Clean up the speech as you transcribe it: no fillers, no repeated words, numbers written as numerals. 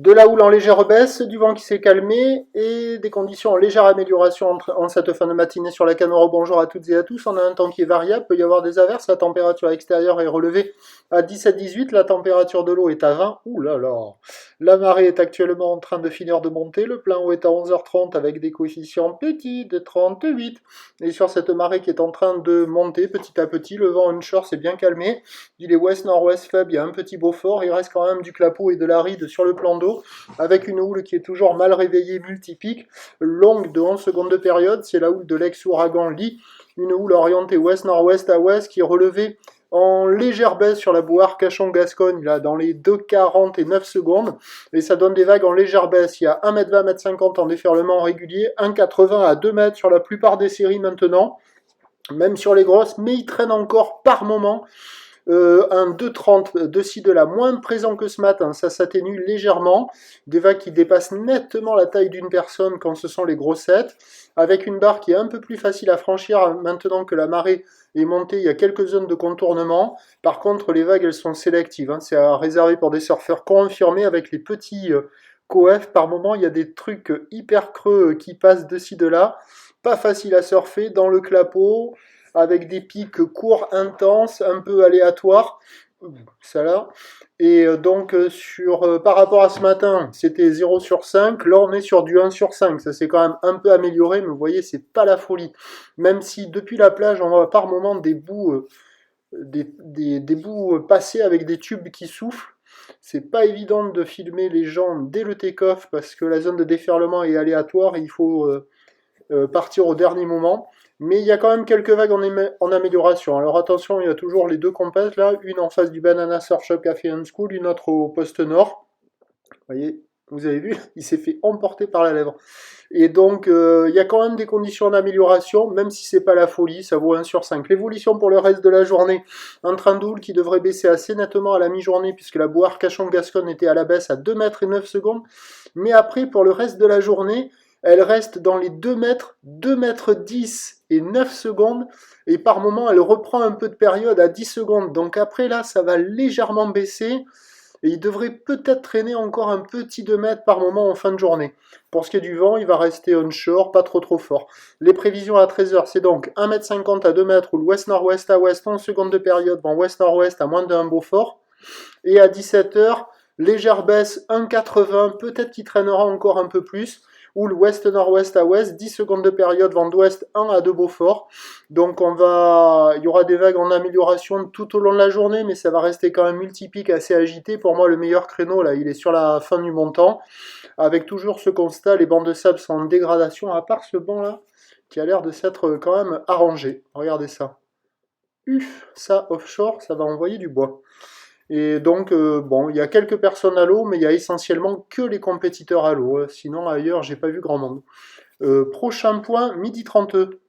De la houle en légère baisse, du vent qui s'est calmé et des conditions en légère amélioration en cette fin de matinée sur la Canora. Bonjour à toutes et à tous. On a un temps qui est variable, peut y avoir des averses. La température extérieure est relevée à 17-18. La température de l'eau est à 20. Ouh là là. La marée est actuellement en train de finir de monter. Le plein eau est à 11h30 avec des coefficients petits de 38. Et sur cette marée qui est en train de monter petit à petit, le vent onshore s'est bien calmé. Il est ouest-nord-ouest faible, il y a un petit Beaufort. Il reste quand même du clapot et de la ride sur le plan d'eau, avec une houle qui est toujours mal réveillée, multipique, longue de 11 secondes de période. C'est la houle de l'ex-ouragan Lee, une houle orientée ouest-nord-ouest à ouest qui est relevée en légère baisse sur la boue Arcachon-Gascogne, là, dans les 2,40 et 9 secondes, et ça donne des vagues en légère baisse. Il y a 1m20, 1m50 en déferlement régulier, 1,80 à 2 mètres sur la plupart des séries maintenant, même sur les grosses, mais il traîne encore par moment. Un 2,30 de là, moins présent que ce matin, ça s'atténue légèrement, des vagues qui dépassent nettement la taille d'une personne quand ce sont les grossettes, avec une barre qui est un peu plus facile à franchir maintenant que la marée est montée, il y a quelques zones de contournement. Par contre, les vagues, elles sont sélectives, hein. C'est réservé pour des surfeurs confirmés avec les petits coef. Par moment, il y a des trucs hyper creux qui passent de là, pas facile à surfer, dans le clapot, avec des pics courts, intenses, un peu aléatoires, ça là. Et donc, par rapport à ce matin, c'était 0 sur 5, là on est sur du 1 sur 5, ça s'est quand même un peu amélioré, mais vous voyez, c'est pas la folie. Même si depuis la plage, on voit par moment des bouts, des bouts passés avec des tubes qui soufflent, c'est pas évident de filmer les gens dès le take-off, parce que la zone de déferlement est aléatoire, et il faut partir au dernier moment. Mais il y a quand même quelques vagues en amélioration. Alors attention, il y a toujours les deux compètes là, une en face du Banana Surf Shop Café and School, une autre au poste nord. Vous avez vu, il s'est fait emporter par la lèvre. Et donc, il y a quand même des conditions d'amélioration, même si c'est pas la folie, ça vaut 1 sur 5. L'évolution pour le reste de la journée, un train d'houle qui devrait baisser assez nettement à la mi-journée, puisque la boue Arcachon-Gascogne était à la baisse à 2 mètres et 9 secondes. Mais après, pour le reste de la journée, elle reste dans les 2 mètres, 2 mètres 10 et 9 secondes, et par moment elle reprend un peu de période à 10 secondes, donc après là ça va légèrement baisser, et il devrait peut-être traîner encore un petit 2 mètres par moment en fin de journée. Pour ce qui est du vent, il va rester onshore, pas trop fort. Les prévisions à 13h, c'est donc 1m50 à 2 mètres, ou l'ouest-nord-ouest à ouest, 11 secondes de période, vent ouest-nord-ouest à moins d'un Beaufort, et à 17h, légère baisse, 1,80, peut-être qu'il traînera encore un peu plus, ou l'ouest-nord-ouest à ouest, 10 secondes de période, vent d'ouest 1 à 2 Beaufort. Donc il y aura des vagues en amélioration tout au long de la journée, mais ça va rester quand même multipique, assez agité. Pour moi, le meilleur créneau, là, il est sur la fin du montant, avec toujours ce constat, les bancs de sable sont en dégradation, à part ce banc-là, qui a l'air de s'être quand même arrangé. Regardez ça. Ça, offshore, ça va envoyer du bois. Et donc, bon, il y a quelques personnes à l'eau, mais il y a essentiellement que les compétiteurs à l'eau. Sinon, ailleurs, j'ai pas vu grand monde. Prochain point, midi 32.